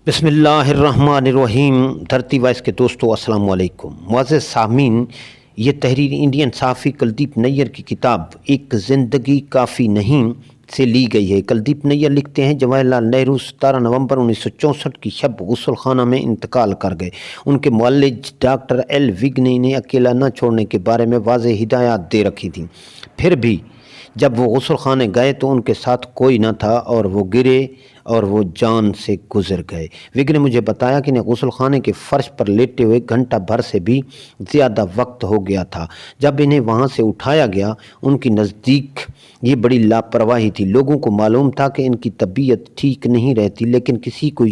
بسم اللہ الرحمن الرحیم۔ دھرتی وائس کے دوستو السلام علیکم۔ معزز سامعین، یہ تحریر انڈین صحافی کلدیپ نیر کی کتاب ایک زندگی کافی نہیں سے لی گئی ہے۔ کلدیپ نیر لکھتے ہیں، جواہر لال نہرو 17 نومبر 1964 کی شب غسل خانہ میں انتقال کر گئے۔ ان کے معالج ڈاکٹر ایل وگنی نے اکیلا نہ چھوڑنے کے بارے میں واضح ہدایات دے رکھی تھیں۔ پھر بھی جب وہ غسل خانے گئے تو ان کے ساتھ کوئی نہ تھا اور وہ گرے اور وہ جان سے گزر گئے۔ وگ نے مجھے بتایا کہ انہیں غسل خانے کے فرش پر لیٹے ہوئے گھنٹہ بھر سے بھی زیادہ وقت ہو گیا تھا۔ جب انہیں وہاں سے اٹھایا گیا، ان کی نزدیک یہ بڑی لاپرواہی تھی۔ لوگوں کو معلوم تھا کہ ان کی طبیعت ٹھیک نہیں رہتی، لیکن کسی کو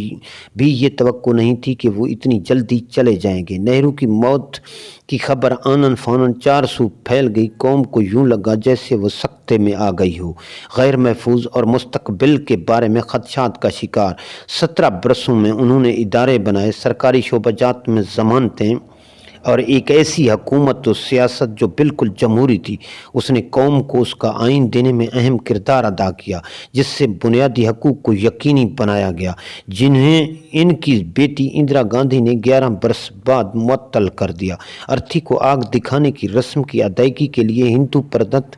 بھی یہ توقع نہیں تھی کہ وہ اتنی جلدی چلے جائیں گے۔ نہرو کی موت کی خبر آنن فانن چار سو پھیل گئی۔ قوم کو یوں لگا جیسے وہ سکتے میں آ گئی ہو، غیر محفوظ اور مستقبل کے بارے میں خدشات کا شکار۔ 17 برسوں میں انہوں نے ادارے بنائے، سرکاری شعبہ جات میں ضمانتیں اور ایک ایسی حکومت و سیاست جو بالکل جمہوری تھی۔ اس نے قوم کو اس کا آئین دینے میں اہم کردار ادا کیا، جس سے بنیادی حقوق کو یقینی بنایا گیا، جنہیں ان کی بیٹی اندرا گاندھی نے 11 برس بعد معطل کر دیا۔ ارتھی کو آگ دکھانے کی رسم کی ادائیگی کے لیے ہندو پردت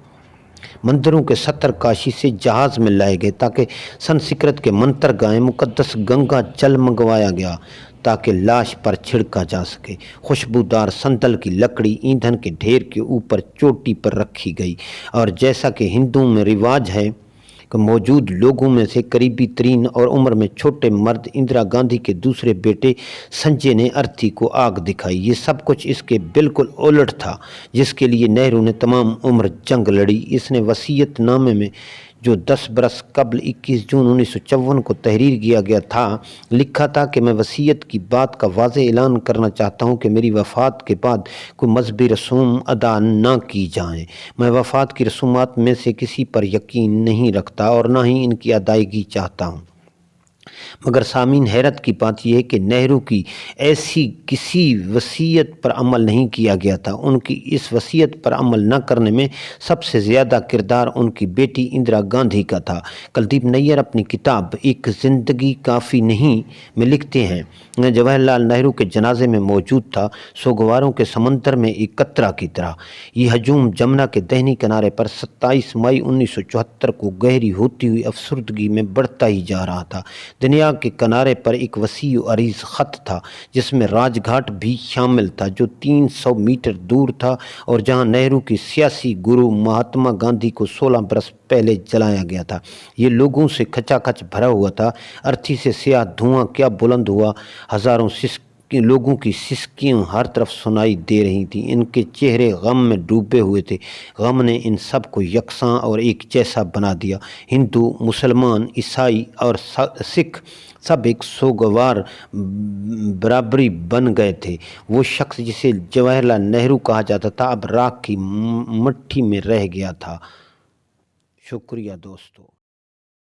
مندروں کے 70 کاشی سے جہاز میں لائے گئے تاکہ سنسکرت کے منتر گائیں۔ مقدس گنگا جل منگوایا گیا تاکہ لاش پر چھڑکا جا سکے۔ خوشبودار سندل کی لکڑی ایندھن کے ڈھیر کے اوپر چوٹی پر رکھی گئی، اور جیسا کہ ہندوؤں میں رواج ہے کہ موجود لوگوں میں سے قریبی ترین اور عمر میں چھوٹے مرد اندرا گاندھی کے دوسرے بیٹے سنجے نے ارتھی کو آگ دکھائی۔ یہ سب کچھ اس کے بالکل الٹ تھا جس کے لیے نہرو نے تمام عمر جنگ لڑی۔ اس نے وصیت نامے میں جو 10 برس قبل 21 جون 1954 کو تحریر کیا گیا تھا، لکھا تھا کہ میں وصیت کی بات کا واضح اعلان کرنا چاہتا ہوں کہ میری وفات کے بعد کوئی مذہبی رسوم ادا نہ کی جائیں۔ میں وفات کی رسومات میں سے کسی پر یقین نہیں رکھتا اور نہ ہی ان کی ادائیگی چاہتا ہوں۔ مگر سامعین، حیرت کی بات یہ ہے کہ نہرو کی ایسی کسی وصیت پر عمل نہیں کیا گیا تھا۔ ان کی اس وصیت پر عمل نہ کرنے میں سب سے زیادہ کردار ان کی بیٹی اندرا گاندھی کا تھا۔ کلدیپ نیر اپنی کتاب ایک زندگی کافی نہیں میں لکھتے ہیں، میں جواہر لال نہرو کے جنازے میں موجود تھا، سوگواروں کے سمندر میں ایک قطرہ کی طرح۔ یہ ہجوم جمنا کے دہنی کنارے پر 27 مئی 1974 کو گہری ہوتی ہوئی افسردگی میں بڑھتا ہی جا رہا تھا۔ دنیا کے کنارے پر ایک وسیع و عریض خط تھا جس میں راج گھاٹ بھی شامل تھا، جو 300 میٹر دور تھا اور جہاں نہرو کی سیاسی گرو مہاتما گاندھی کو 16 برس پہلے جلایا گیا تھا۔ یہ لوگوں سے کھچا کھچ بھرا ہوا تھا۔ ارتھی سے سیاہ دھواں کیا بلند ہوا، ہزاروں لوگوں کی سسکیاں ہر طرف سنائی دے رہی تھیں۔ ان کے چہرے غم میں ڈوبے ہوئے تھے۔ غم نے ان سب کو یکساں اور ایک جیسا بنا دیا۔ ہندو، مسلمان، عیسائی اور سکھ سب ایک سوگوار برابری بن گئے تھے۔ وہ شخص جسے جواہر لال نہرو کہا جاتا تھا اب راکھ کی مٹھی میں رہ گیا تھا۔ شکریہ دوستو۔